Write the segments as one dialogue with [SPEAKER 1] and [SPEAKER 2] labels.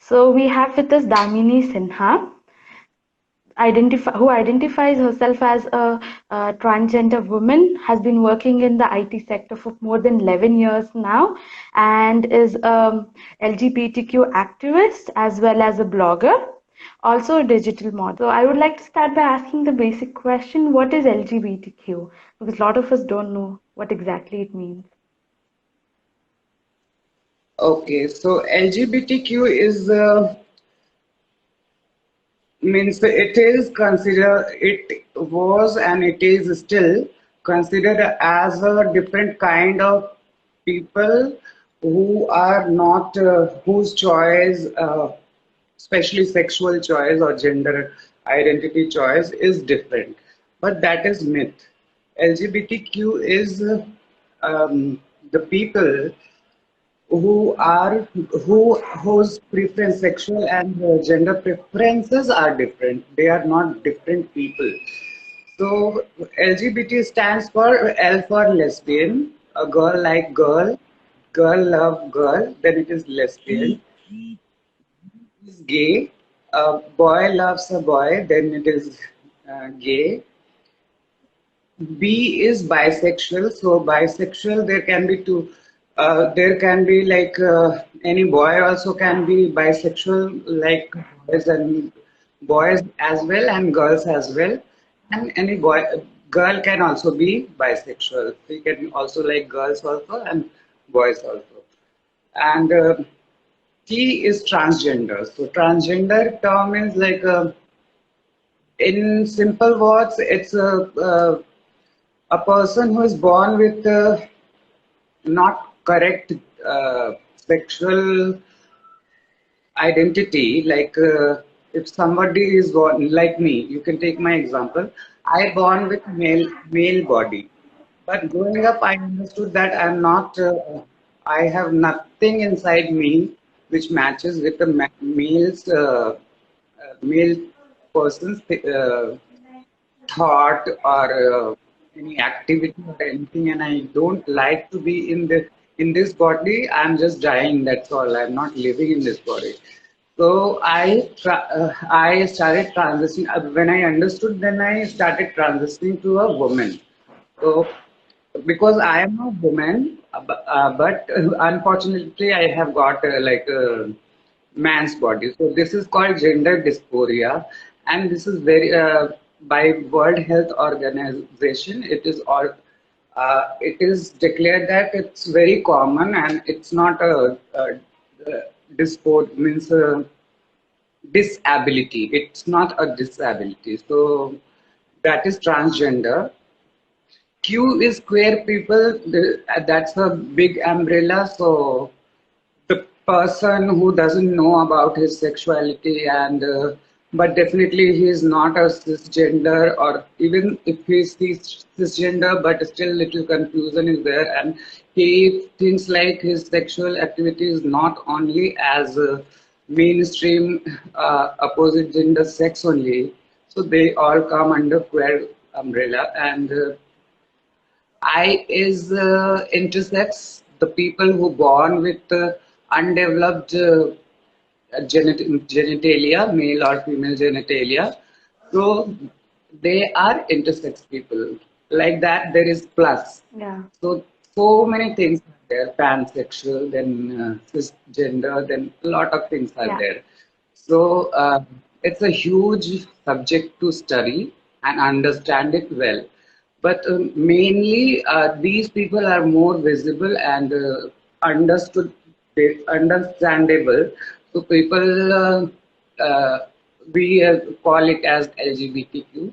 [SPEAKER 1] So we have with us Damini Sinha, who identifies herself as a transgender woman, has been working in the IT sector for more than 11 years now, and is a LGBTQ activist as well as a blogger, also a digital model. So I would like to start by asking the basic question, what is LGBTQ? Because a lot of us don't know what exactly it means.
[SPEAKER 2] Okay, so LGBTQ is means it is considered, it was and it is still considered as a different kind of people who are not whose choice, especially sexual choice or gender identity choice, is different. But that is myth. LGBTQ is the people who are whose preference, sexual and gender preferences are different. They are not different people. So LGBT stands for L for lesbian, a girl like girl, girl love girl, then it is lesbian. Is gay, a boy loves a boy, then it is gay. B is bisexual. So bisexual, there can be two. There can be like any boy also can be bisexual, like boys and boys as well and girls as well. And any boy, girl can also be bisexual. We can also like girls also and boys also. And T is transgender. So transgender term is like in simple words, it's a person who is born with not correct sexual identity. Like if somebody is born like me, you can take my example. I born with male body, but growing up, I understood that I'm not. I have nothing inside me which matches with the male person's thought or any activity or anything, and I don't like to be in this body. I'm just dying, that's all. I'm not living in this body. So I started transitioning. When I understood, then I started transitioning to a woman. So because I am a woman, but unfortunately I have got like a man's body. So this is called gender dysphoria, and this is very by World Health Organization. It is declared that it's very common and it's not a dysphoria means disability. It's not a disability. So that is transgender. Q is queer people. That's a big umbrella. So the person who doesn't know about his sexuality and but definitely he is not a cisgender, or even if he's cisgender, but still little confusion is there, and he thinks like his sexual activity is not only as mainstream opposite gender sex only. So they all come under queer umbrella. And I is intersex, the people who born with undeveloped genitalia, male or female genitalia. So they are intersex people. Like that, there is plus.
[SPEAKER 1] Yeah.
[SPEAKER 2] So many things are there. Pansexual, then cisgender, then a lot of things are
[SPEAKER 1] Yeah.
[SPEAKER 2] there. So it's a huge subject to study and understand it well. But mainly, these people are more visible and understood, understandable. So people, we call it as LGBTQ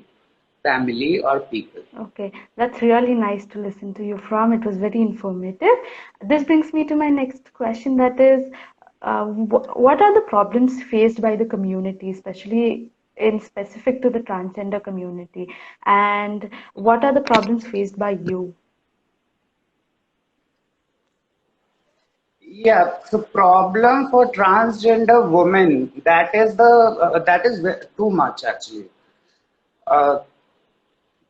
[SPEAKER 2] family or people.
[SPEAKER 1] Okay, that's really nice to listen to you from. It was very informative. This brings me to my next question, that is, what are the problems faced by the community, especially in specific to the transgender community, and what are the problems faced by you?
[SPEAKER 2] Yeah, so problem for transgender women, that is too much actually. Uh,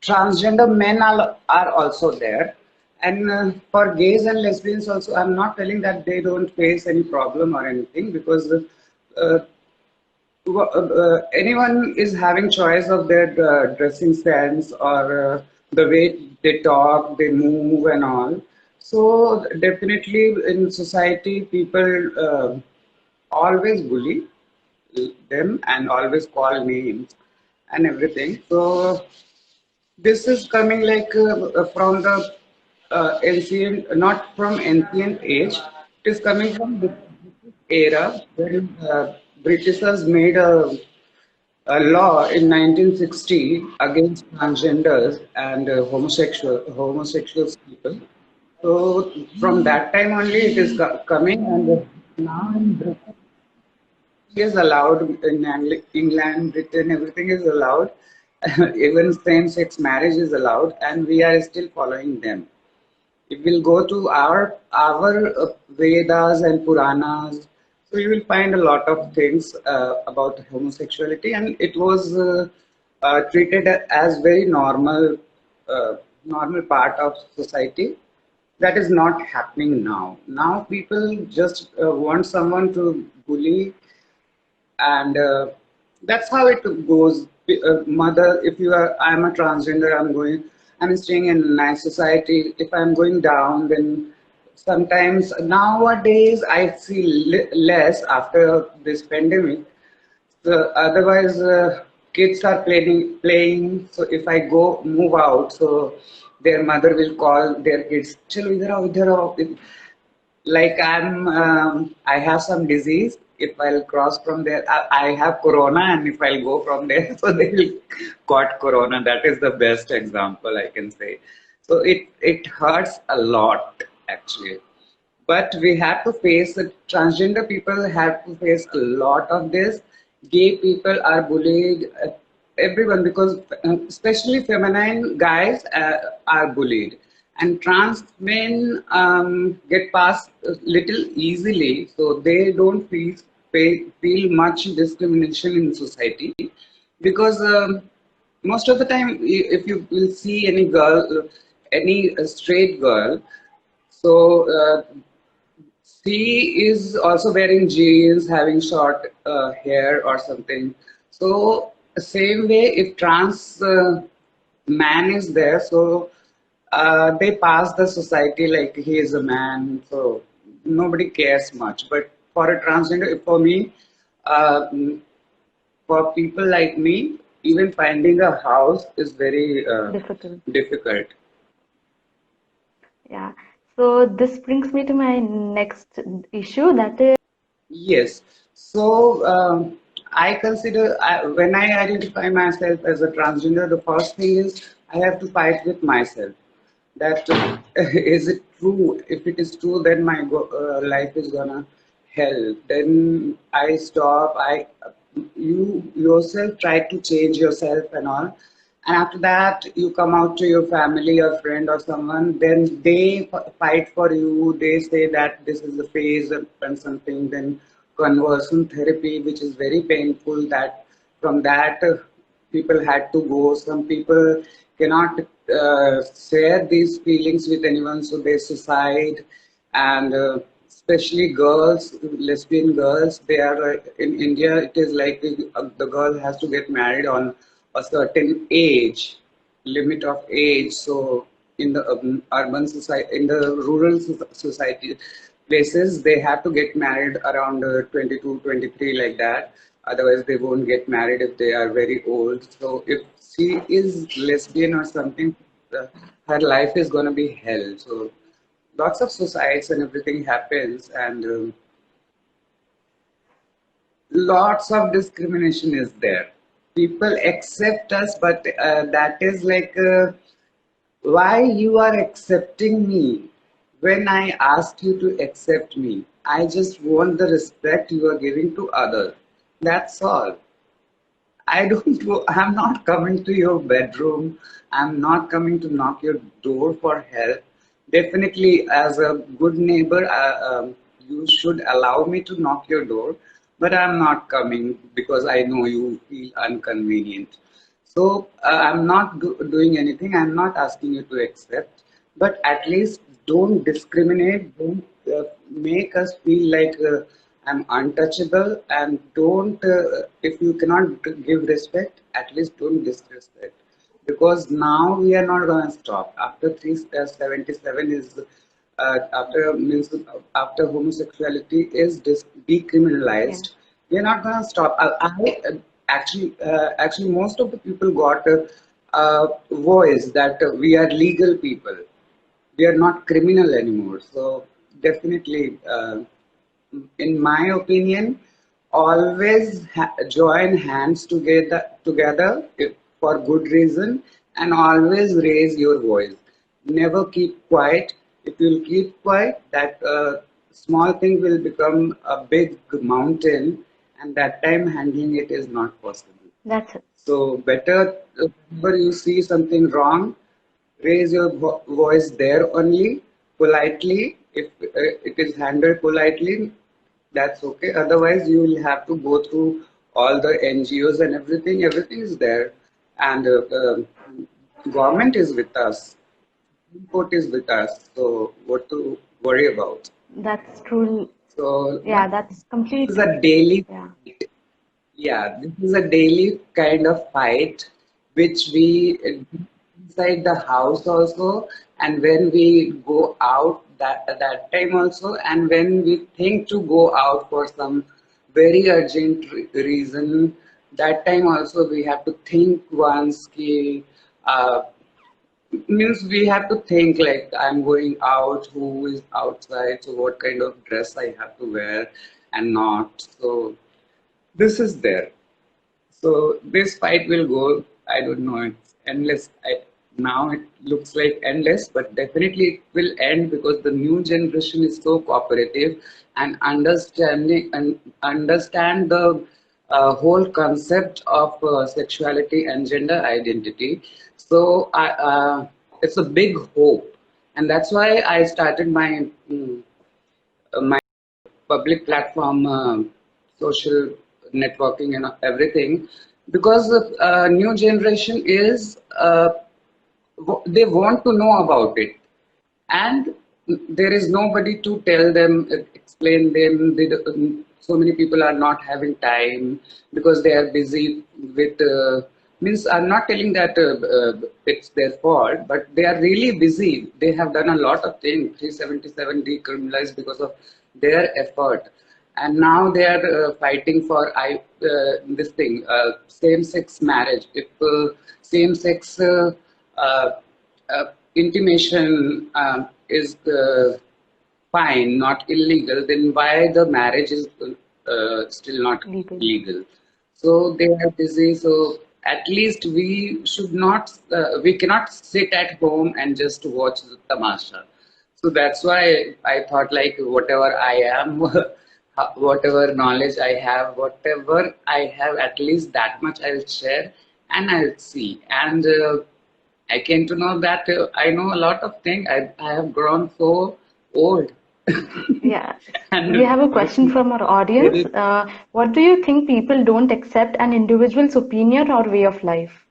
[SPEAKER 2] Transgender men are also there, and for gays and lesbians also, I'm not telling that they don't face any problem or anything, because uh, anyone is having choice of their dressing sense or the way they talk, they move and all. So definitely in society, people always bully them and always call names and everything. So this is coming like from the ancient, not from ancient age. It is coming from the era when Britishers made a law in 1960 against transgenders and homosexuals people. So from that time only it is coming, and now in Britain is allowed in England, Britain, everything is allowed. Even same-sex marriage is allowed, and we are still following them. If we'll go to our Vedas and Puranas, so you will find a lot of things about homosexuality, and it was treated as very normal part of society. That is not happening now. Now people just want someone to bully, and that's how it goes. Mother, if you are, I'm a transgender, I'm staying in a nice society. If I'm going down, then sometimes nowadays I feel less after this pandemic. So otherwise, kids are playing. So if I go move out, so their mother will call their kids. Chalo idhar aao, idhar aao. Like I have some disease. If I'll cross from there, I have corona, and if I'll go from there, so they will caught corona. That is the best example I can say. So it hurts a lot actually. But we have to face the transgender people have to face a lot of this. Gay people are bullied, everyone, because especially feminine guys are bullied, and trans men get past a little easily, so they don't feel much discrimination in society because most of the time, if you will see any girl, any straight girl, so she is also wearing jeans, having short hair or something. So same way, if trans man is there, so they pass the society like he is a man, so nobody cares much. But for a transgender, for me, uh, for people like me, even finding a house is very
[SPEAKER 1] Difficult.
[SPEAKER 2] difficult.
[SPEAKER 1] Yeah. So this brings me to my next issue, that is
[SPEAKER 2] Yes. So I consider when I identify myself as a transgender, the first thing is I have to fight with myself. That is it true? If it is true, then my life is gonna hell. Then I stop. You yourself try to change yourself and all. And after that, you come out to your family or friend or someone, then they fight for you. They say that this is a phase and something. Then conversion therapy, which is very painful. That from that people had to go. Some people cannot share these feelings with anyone, so they suicide. And especially girls, lesbian girls, they are in India. It is like the girl has to get married on a certain age, limit of age. So in the urban society, in the rural society places, they have to get married around 22, 23, like that. Otherwise, they won't get married if they are very old. So if she is lesbian or something, uh, her life is going to be hell. So lots of suicides and everything happens, and lots of discrimination is there. People accept us, but that is like why you are accepting me when I asked you to accept me. I just want the respect you are giving to others. That's all. I don't, I'm not coming to your bedroom. I'm not coming to knock your door for help. Definitely, as a good neighbor, you should allow me to knock your door, but I'm not coming because I know you feel inconvenient. So I'm not doing anything. I'm not asking you to accept, but at least don't discriminate. Don't make us feel like I'm untouchable, and don't, if you cannot give respect, at least don't disrespect. Because now we are not going to stop. After 377 is, after means after homosexuality is
[SPEAKER 1] Yeah.
[SPEAKER 2] decriminalized, we are not going to stop. Actually, most of the people got a voice that we are legal people, we are not criminal anymore. So definitely, in my opinion, always join hands together for good reason, and always raise your voice. Never keep quiet. If you'll keep quiet, that small thing will become a big mountain, and that time handling it is not possible.
[SPEAKER 1] That's it.
[SPEAKER 2] So better, whenever you see something wrong, raise your voice there only, politely. If it is handled politely, that's okay. Otherwise, you will have to go through all the NGOs and everything. Everything is there, and government is with us. Supreme Court is with us. So what to worry about?
[SPEAKER 1] That's true.
[SPEAKER 2] So
[SPEAKER 1] Yeah, that's
[SPEAKER 2] this is
[SPEAKER 1] complete.
[SPEAKER 2] a daily.
[SPEAKER 1] Yeah.
[SPEAKER 2] Yeah, this is a daily kind of fight which we inside the house also, and when we go out that time also, and when we think to go out for some very urgent reason, that time also we have to think once ki, uh, means we have to think like I'm going out, who is outside, so what kind of dress I have to wear and not. So this is there. So this fight will go, I don't know, it's endless. Now it looks like endless, but definitely it will end because the new generation is so cooperative and understand the whole concept of sexuality and gender identity. So it's a big hope, and that's why I started my public platform, social networking, and everything, because the new generation is they want to know about it, and there is nobody to tell them, explain them. So many people are not having time because they are busy with. Means I'm not telling that it's their fault, but they are really busy. They have done a lot of things. 377 decriminalized because of their effort, and now they are fighting for this thing, same-sex marriage. If same-sex intimation is fine, not illegal, then why the marriage is still not
[SPEAKER 1] Legal.
[SPEAKER 2] legal? So they are busy. So at least we should not, we cannot sit at home and just watch the tamasha. So that's why I thought like whatever I am, whatever knowledge I have, whatever I have, at least that much I'll share and I'll see. And I came to know that I know a lot of things. I have grown so old.
[SPEAKER 1] Yeah. We
[SPEAKER 2] And
[SPEAKER 1] have a question from our
[SPEAKER 2] there
[SPEAKER 1] audience.
[SPEAKER 2] is,
[SPEAKER 1] What do you think people don't accept an individual's opinion or way of life?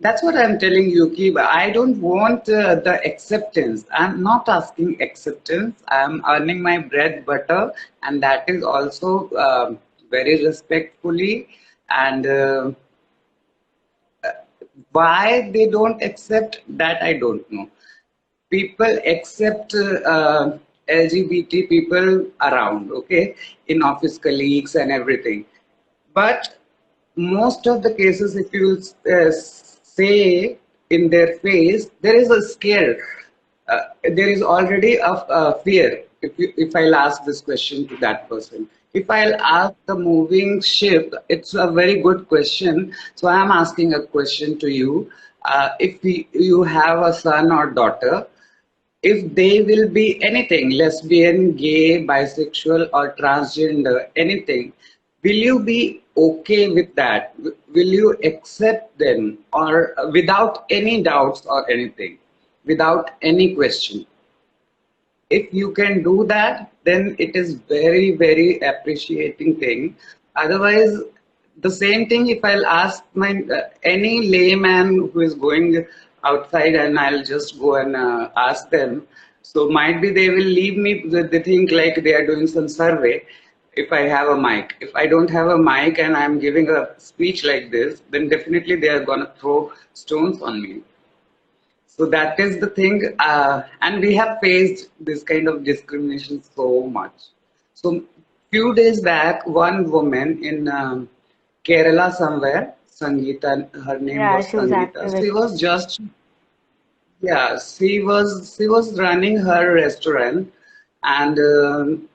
[SPEAKER 2] that's what I'm telling you, Ki. I don't want the acceptance. I'm not asking acceptance. I'm earning my bread butter, and that is also very respectfully. And why they don't accept that, I don't know. People accept LGBT people around, okay, in office colleagues and everything. But most of the cases, if you say in their face, there is a scare. There is already a fear. If I'll ask this question to that person, if I'll ask the moving ship, it's a very good question. So I'm asking a question to you. If you have a son or daughter, if they will be anything, lesbian, gay, bisexual, or transgender, anything, will you be okay with that? Will you accept them, or without any doubts or anything, without any question? If you can do that, then it is very, very appreciating thing. Otherwise, the same thing, if I'll ask my any layman who is going outside, and I'll just go and ask them, so might be they will leave me, they think like they are doing some survey. if I have a mic. If I don't have a mic and I'm giving a speech like this, then definitely they are gonna throw stones on me. So that is the thing, and we have faced this kind of discrimination so much. So few days back, one woman in Kerala somewhere, Sangeeta, her name
[SPEAKER 1] Yeah,
[SPEAKER 2] was
[SPEAKER 1] she was
[SPEAKER 2] Sangeeta.
[SPEAKER 1] activist.
[SPEAKER 2] She was just, yeah, she was running her restaurant, and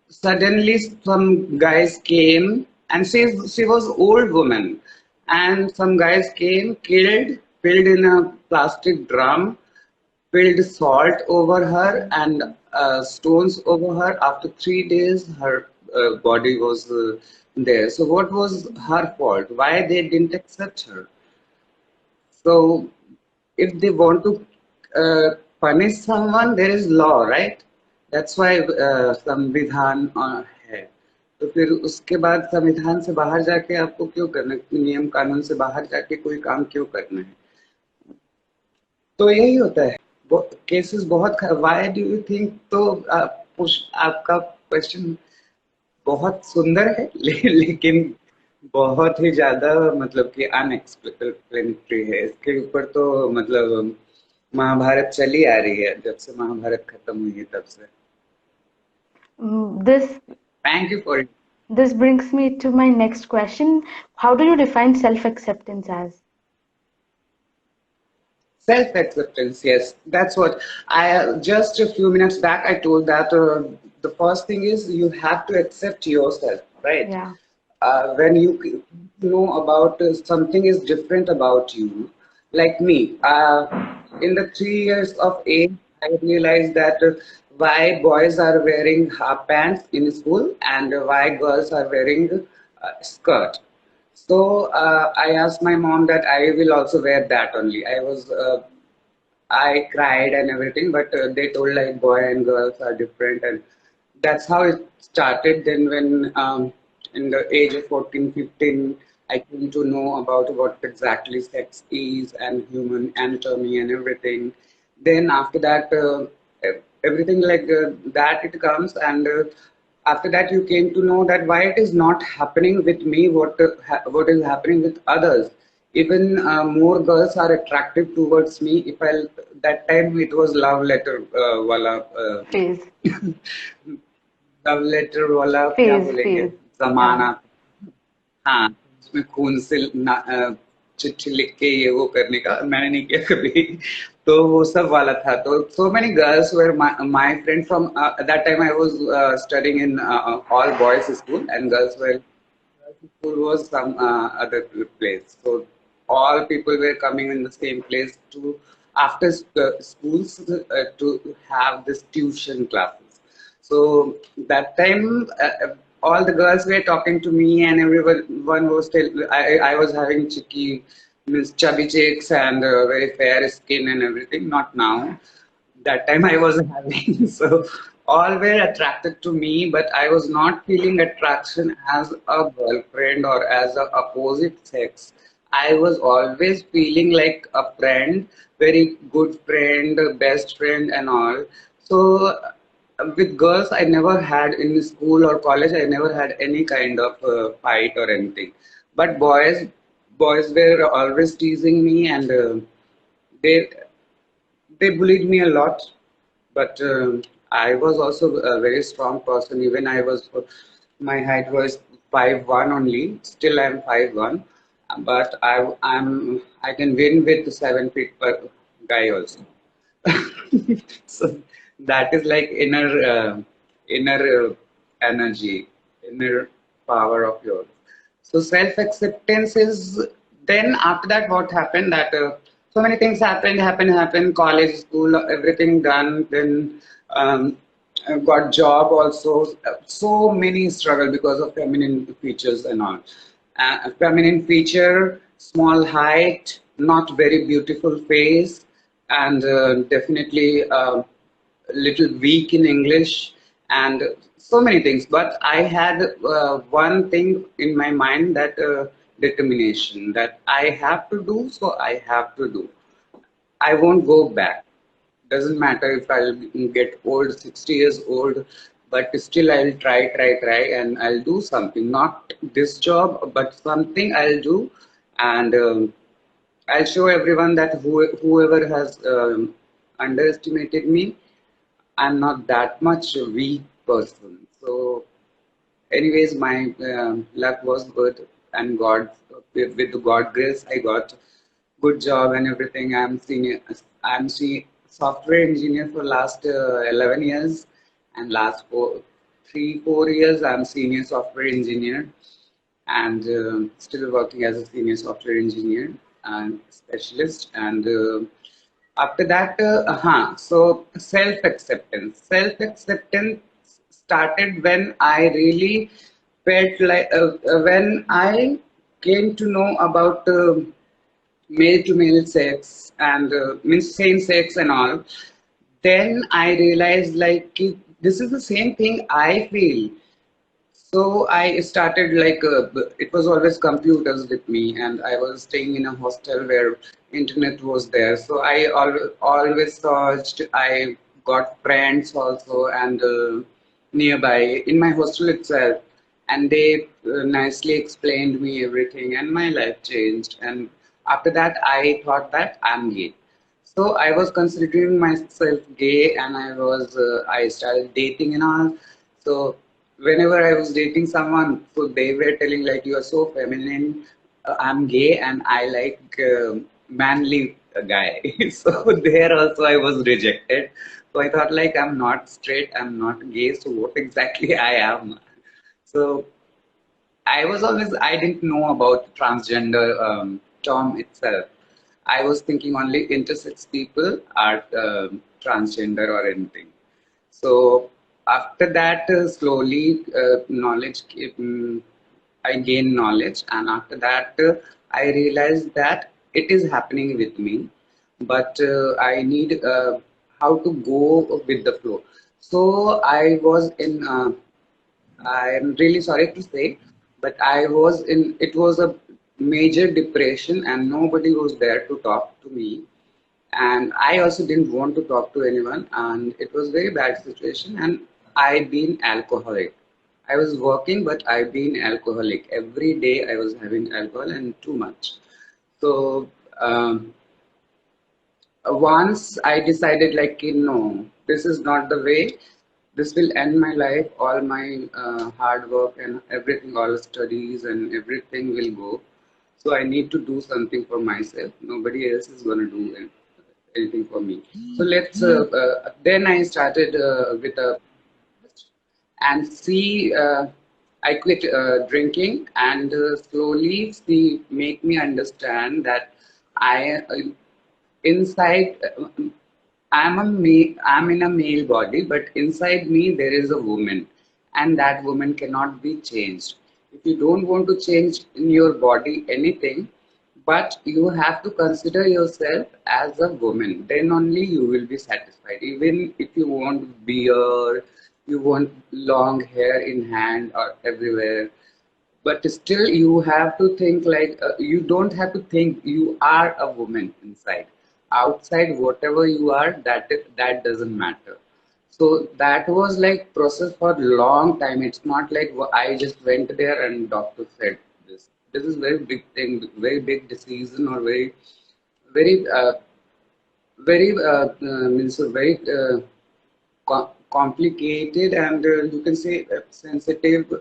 [SPEAKER 2] suddenly some guys came, and she was old woman, and some guys came, killed, filled in a plastic drum, spilled salt over her and stones over her. After 3 days, her body was there. So what was her fault? Why they didn't accept her? So if they want to punish someone, there is law, right? That's why संविधान है. तो फिर उसके बाद संविधान से बाहर जाके आपको क्यों करना है? नियम कानून से बाहर जाके कोई काम क्यों करना है? तो यही होता है. केसेस बहुत व्हाई डू यू थिंक? तो आपका क्वेश्चन बहुत सुंदर है लेकिन बहुत ही ज्यादा मतलब कि अनएक्सप्लेनेटरी है. इसके ऊपर तो मतलब महाभारत चली आ रही है जब से महाभारत खत्म हुई है तब से.
[SPEAKER 1] This
[SPEAKER 2] thank you for
[SPEAKER 1] this brings me to my next question. How do you define self-acceptance as?
[SPEAKER 2] self-acceptance. Yes, that's what I just a few minutes back I told that the first thing is you have to accept yourself, right?
[SPEAKER 1] Yeah.
[SPEAKER 2] When you know about something is different about you, like me, in the 3 years of age, I realized that why boys are wearing half pants in school and why girls are wearing skirt. So I asked my mom that I will also wear that only. I cried and everything, but they told like boy and girls are different, and that's how it started. Then when in the age of 14, 15, I came to know about what exactly sex is and human anatomy and everything. Then after that, everything like that it comes, and after that you came to know that why it is not happening with me, what is happening with others. Even more girls are attractive towards me. If I that time it was love letter wala
[SPEAKER 1] Phase.
[SPEAKER 2] Love letter वाला क्या
[SPEAKER 1] Phase,
[SPEAKER 2] बोलेंगे
[SPEAKER 1] phase. Yeah.
[SPEAKER 2] जमाना. हाँ, उसमें खून से चिट्ठी लिख के ये वो करने का मैंने नहीं किया कभी. तो वो सब वाला था. तो so many girls were my friend from that time I was studying in all boys school, and girls were school was some other place. So all people were coming in the same place to after schools to have this tuition classes. So that time, all the girls were talking to me, and everyone was I was having chicky, means chubby cheeks and very fair skin and everything. Not now. That time I was having. So all were attracted to me, but I was not feeling attraction as a girlfriend or as a opposite sex. I was always feeling like a friend, very good friend, best friend, and all. So with girls, I never had in school or college. I never had any kind of fight or anything. But boys were always teasing me, and they they bullied me a lot. But I was also a very strong person. Even my height was 5'1" only. Still I'm 5'1", but I can win with the 7 feet per guy also. So that is like inner energy, inner power of yours. So self acceptance is, then after that what happened that so many things happened, college, school, everything done. Then got job also. So many struggle because of feminine features and all. Feminine feature, small height, not very beautiful face, and definitely little weak in English, and so many things. But I had one thing in my mind, that determination that I have to do, so I have to do. I won't go back. Doesn't matter if I'll get old, 60 years old, but still I'll try, and I'll do something. Not this job, but something I'll do, and I'll show everyone that whoever has underestimated me, I'm not that much a weak person. So, anyways, my luck was good, and with the God grace, I got good job and everything. I'm software engineer for last 11 years, and last 4 years, I'm senior software engineer, and still working as a senior software engineer and specialist. And after that, so self acceptance started when I really felt like when I came to know about male to male sex and means same sex and all. Then I realized like this is the same thing I feel. So I started like it was always computers with me, and I was staying in a hostel where internet was there. So I always searched. I got friends also, and nearby in my hostel itself, and they nicely explained me everything, and my life changed. And after that, I thought that I'm gay. So I was considering myself gay, and I started dating and all. So whenever I was dating someone, so they were telling like you are so feminine. I'm gay and I like manly guy. So there also I was rejected. So I thought like I'm not straight, I'm not gay. So what exactly I am? So I didn't know about transgender term itself. I was thinking only intersex people are transgender or anything. So after that, slowly I gained knowledge, and after that, I realized that it is happening with me, but I need how to go with the flow. So I was in. I'm really sorry to say, but I was in. It was a major depression, and nobody was there to talk to me, and I also didn't want to talk to anyone, and it was very bad situation. And I been alcoholic. I was working, but I been alcoholic. Every day I was having alcohol and too much. So once I decided like no, this is not the way. This will end my life. All my hard work and everything, all studies and everything will go. So I need to do something for myself. Nobody else is gonna do anything for me. So let's. Then I started with a and see. I quit drinking, and slowly she make me understand that I inside I'm in a male body, but inside me there is a woman, and that woman cannot be changed. If you don't want to change in your body anything, but you have to consider yourself as a woman, then only you will be satisfied. Even if you want beard, you want long hair in hand or everywhere, but still you have to think like you don't have to think you are a woman inside. Outside, whatever you are, that doesn't matter. So that was like process for long time. It's not like I just went there and doctor said this. This is very big thing, very big decision, or very very means a very complicated, and you can say sensitive,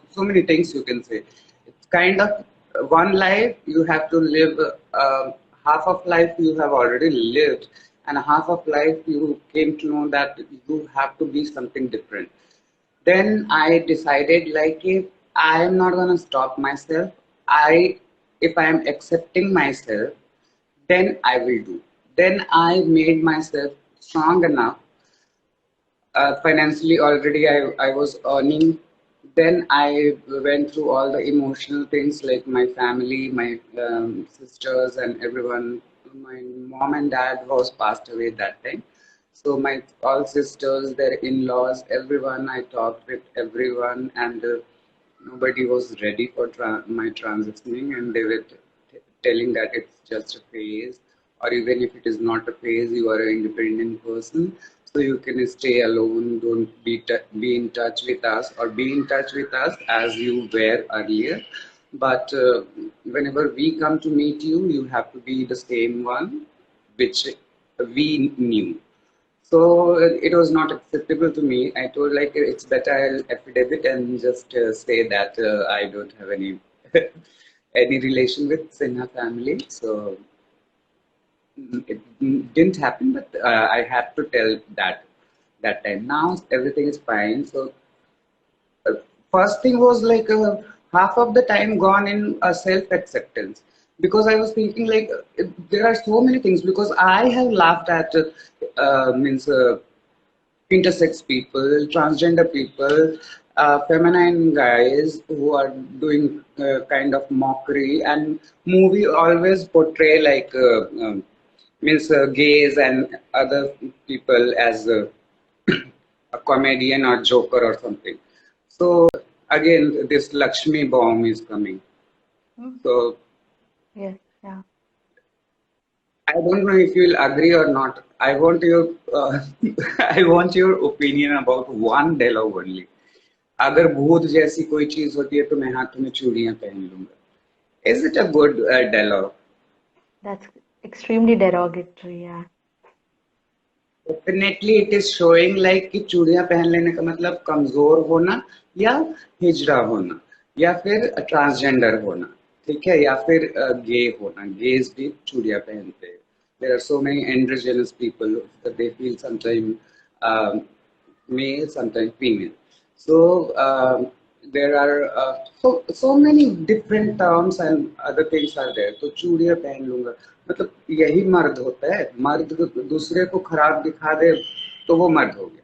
[SPEAKER 2] so many things you can say. It's kind of one life you have to live, half of life you have already lived, and half of life you came to know that you have to be something different. Then I decided like if I am not going to stop myself, I if I am accepting myself, then I will do. Then I made myself strong enough. Financially already I was earning. Then I went through all the emotional things like my family, my sisters and everyone. My mom and dad was passed away that time. So my all sisters, their in-laws, everyone, I talked with everyone, and nobody was ready for my transitioning, and they were telling that it's just a phase, or even if it is not a phase, you are an independent person. so you can stay alone. Don't be in touch with us, or be in touch with us as you were earlier. But whenever we come to meet you, you have to be the same one which we knew. So it was not acceptable to me. I told like it's better I'll affidavit and just say that I don't have any any relation with Sinha family. So it didn't happen, but I had to tell that time. Now everything is fine. So uh, first thing was like half of the time gone in self acceptance, because I was thinking like there are so many things, because I have laughed at means intersex people, transgender people, feminine guys who are doing kind of mockery, and movie always portray like means gays and other people as a comedian or joker or something. So again, this Lakshmi bomb is coming.
[SPEAKER 1] Mm.
[SPEAKER 2] So
[SPEAKER 1] Yes, yeah.
[SPEAKER 2] I don't know if you'll agree or not. I want your I want your opinion about one dialogue only. अगर भूत जैसी कोई चीज होती है तो मैं हाथ में चूड़ियां पहन लूंगा. Is it a good dialogue?
[SPEAKER 1] That's extremely derogatory, yeah.
[SPEAKER 2] Definitely it is showing like कि चूड़ियां पहन लेने का मतलब कमजोर होना, या हिजड़ा होना, या फिर ट्रांसजेंडर होना, ठीक है, या फिर गे होना. गेज भी चूड़ियां पहनते हैं. There are so many androgynous people that they feel sometimes male, sometimes female. So there are so many different terms and other things are there. तो चूड़ियां पहन लूंगा मतलब यही मर्द होता है. मर्द दूसरे को खराब दिखा दे तो वो मर्द हो गया.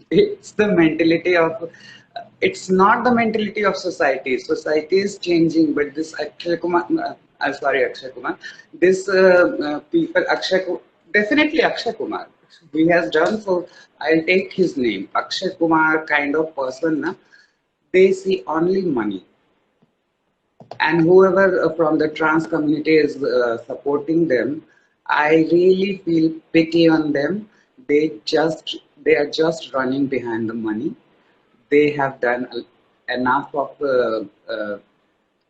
[SPEAKER 2] It's the mentality of, it's not the mentality of society. Society is changing, but this Akshay Kumar, sorry Akshay Kumar, this people, definitely Akshay Kumar, he has done. So I'll take his name. Akshay Kumar kind of person, na, they see only money. And whoever from the trans community is supporting them, I really feel pity on them. They are just running behind the money. They have done enough of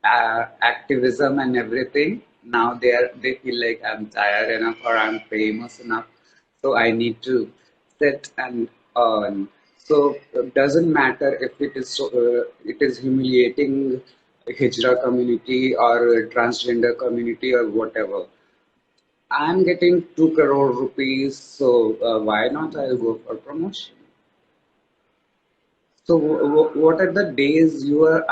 [SPEAKER 2] activism and everything. Now they feel like I'm tired enough or I'm famous enough, so I need to sit and earn. So it doesn't matter if it is humiliating Hijra community or transgender community or whatever. I'm getting 2 crore rupees, so why not? I'll go for promotion. So what are the days you are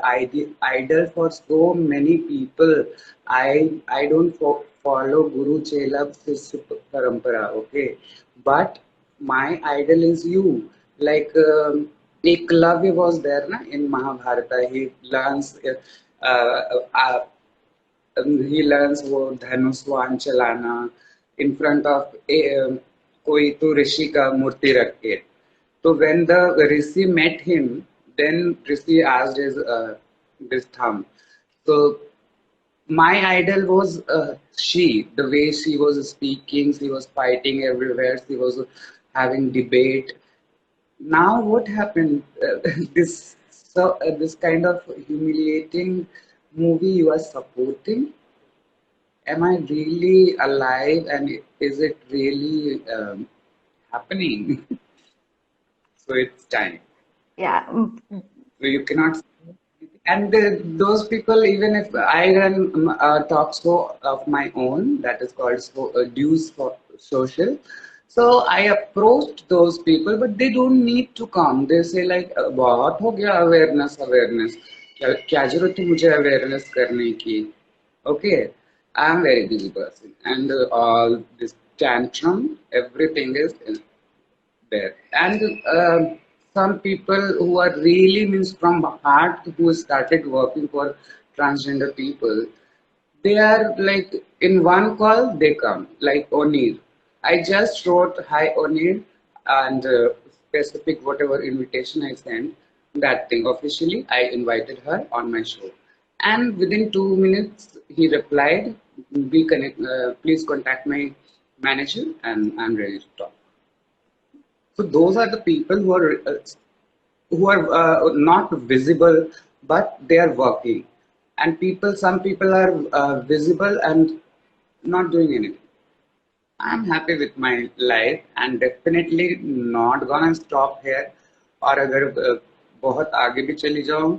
[SPEAKER 2] idol for so many people? I don't follow Guru Chela Sishya Parampara, okay, but my idol is you. Like Eklavya was there, na, in Mahabharata. Uh, he learns वो धनुष वाण चलाना in front of कोई तो ऋषि का मूर्ति रख के. So when the Rishi met him, then Rishi asked his this thumb. So my idol was she, the way she was speaking, she was fighting everywhere, she was having debate. Now what happened? This kind of humiliating movie you are supporting. Am I really alive, and is it really happening? So it's time.
[SPEAKER 1] Yeah.
[SPEAKER 2] So you cannot, and those people, even if I run a talk show of my own that is called Dues for Social. So I approached those people, but they don't need to come. They say like बहुत हो गया awareness. क्या जरूरत है मुझे awareness करने की? Okay, I am very busy person, and all this tantrum, everything is there. And some people who are really means from heart who started working for transgender people, they are like in one call they come like Onir. I just wrote hi Onir and specific whatever invitation I sent, that thing officially I invited her on my show, and within 2 minutes he replied, be connect please contact my manager, and I'm ready to talk. So those are the people who are not visible, but they are working. And some people are visible and not doing anything. I'm happy with my life and definitely not gonna stop here. और अगर बहुत आगे भी चली जाऊँ,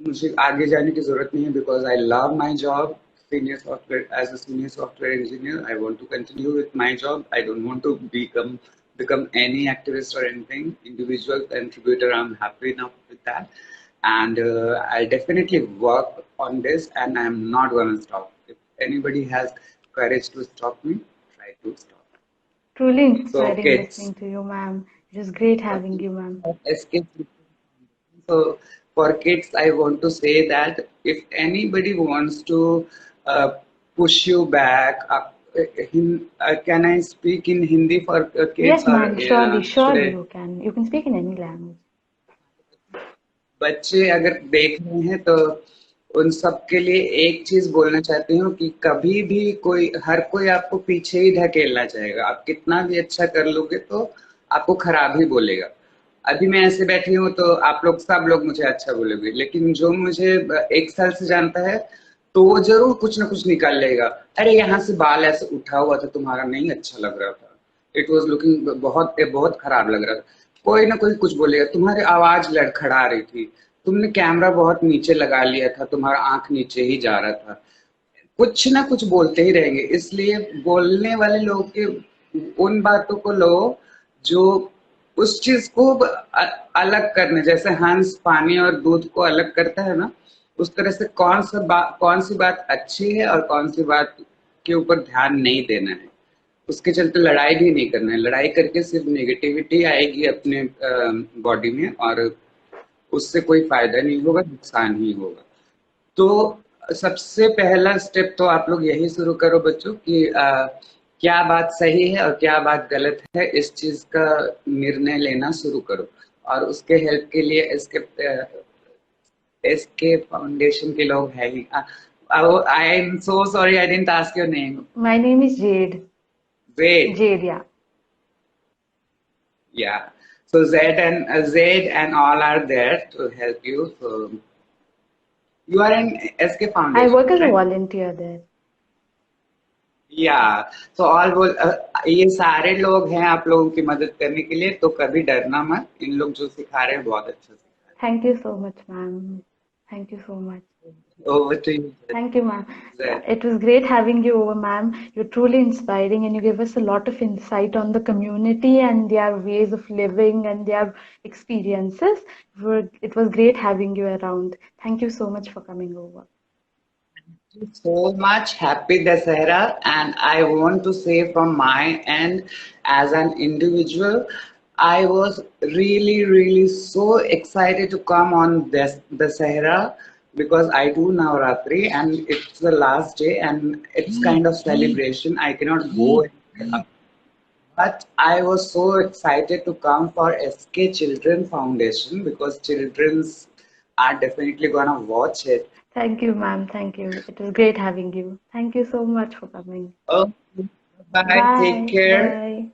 [SPEAKER 2] मुझे आगे जाने की जरूरत नहीं है because I love my job. As a senior software engineer, I want to continue with my job. I don't want to become any activist or anything. Individual contributor, I'm happy enough with that, and I'll definitely work on this, and I'm not gonna stop. If anybody has courage to stop me, try to stop.
[SPEAKER 1] Truly
[SPEAKER 2] So
[SPEAKER 1] inspiring
[SPEAKER 2] kids,
[SPEAKER 1] listening to you, ma'am. It was great having you, ma'am.
[SPEAKER 2] as kids, so for kids, I want to say that if anybody wants to uh, push you back, can I speak in Hindi for kids
[SPEAKER 1] Yes,
[SPEAKER 2] or
[SPEAKER 1] ma'am. Surely,
[SPEAKER 2] should
[SPEAKER 1] surely
[SPEAKER 2] I?
[SPEAKER 1] you can. You can speak in any language.
[SPEAKER 2] बच्चे अगर देख रहे हैं तो उन सब के लिए एक चीज बोलना चाहती हूँ कि कभी भी हर कोई आपको पीछे ही ढकेलना चाहेगा। आप कितना भी अच्छा कर लोगे तो आपको खराब ही बोलेगा। अभी मैं ऐसे बैठी हूँ तो आप लोग सब लोग मुझे अच्छा बोलोगे, लेकिन जो मुझे 1 साल से जानता है तो वो जरूर कुछ ना कुछ निकाल लेगा। अरे यहाँ से बाल ऐसे उठा हुआ था तुम्हारा, नहीं अच्छा लग रहा था, इट वॉज लुकिंग बहुत बहुत खराब लग रहा था। कोई ना कोई कुछ बोलेगा, तुम्हारी आवाज लड़खड़ा रही थी, तुमने कैमरा बहुत नीचे लगा लिया था, तुम्हारा आंख नीचे ही जा रहा था। कुछ ना कुछ बोलते ही रहेंगे, इसलिए बोलने वाले लोगों के उन बातों को लो जो उस चीज को अलग करने, जैसे हंस पानी और दूध को अलग करता है ना, उस तरह से कौन सी बात अच्छी है और कौन सी बात के ऊपर ध्यान नहीं देना है, उसके चलते लड़ाई भी नहीं करना है। लड़ाई करके सिर्फ नेगेटिविटी आएगी अपने बॉडी में और उससे कोई फायदा नहीं होगा, नुकसान ही होगा। तो सबसे पहला स्टेप तो आप लोग यही शुरू करो बच्चों कि क्या बात सही है और क्या बात गलत है, इस चीज का निर्णय लेना शुरू करो। और उसके हेल्प के लिए इसके फाउंडेशन के लोग हैं ही। I am so sorry I didn't ask your name.
[SPEAKER 1] My name is Jade.
[SPEAKER 2] Wait.
[SPEAKER 1] Jade, yeah.
[SPEAKER 2] Yeah. So Z and all are there to help you. So you are in SK
[SPEAKER 1] I work
[SPEAKER 2] Foundation,
[SPEAKER 1] as a
[SPEAKER 2] right?
[SPEAKER 1] volunteer there.
[SPEAKER 2] Yeah. So ये सारे लोग हैं आप लोगों की मदद करने के लिए, तो कभी डरना मत। इन लोग जो सिखा रहे हैं बहुत अच्छा सिखा
[SPEAKER 1] Thank you so much, ma'am. Thank you so much.
[SPEAKER 2] रहे हैं। Over to you,
[SPEAKER 1] Thank you, ma'am. Yeah,
[SPEAKER 2] Z.
[SPEAKER 1] it was great having you over, ma'am. You're truly inspiring and you give us a lot of insight on the community and their ways of living and their experiences. It was great having you around. Thank you so much for coming over.
[SPEAKER 2] So much happy Dasahara, and I want to say from my end as an individual, I was really so excited to come on this Dasahara because I do Navratri and it's the last day and it's kind of celebration. I cannot go anywhere, but I was so excited to come for SK Children Foundation because children's are definitely gonna watch it.
[SPEAKER 1] Thank you, ma'am. Thank you. It was great having you. Thank you so much for coming.
[SPEAKER 2] Oh, bye. Take
[SPEAKER 1] Bye.
[SPEAKER 2] care.
[SPEAKER 1] Bye.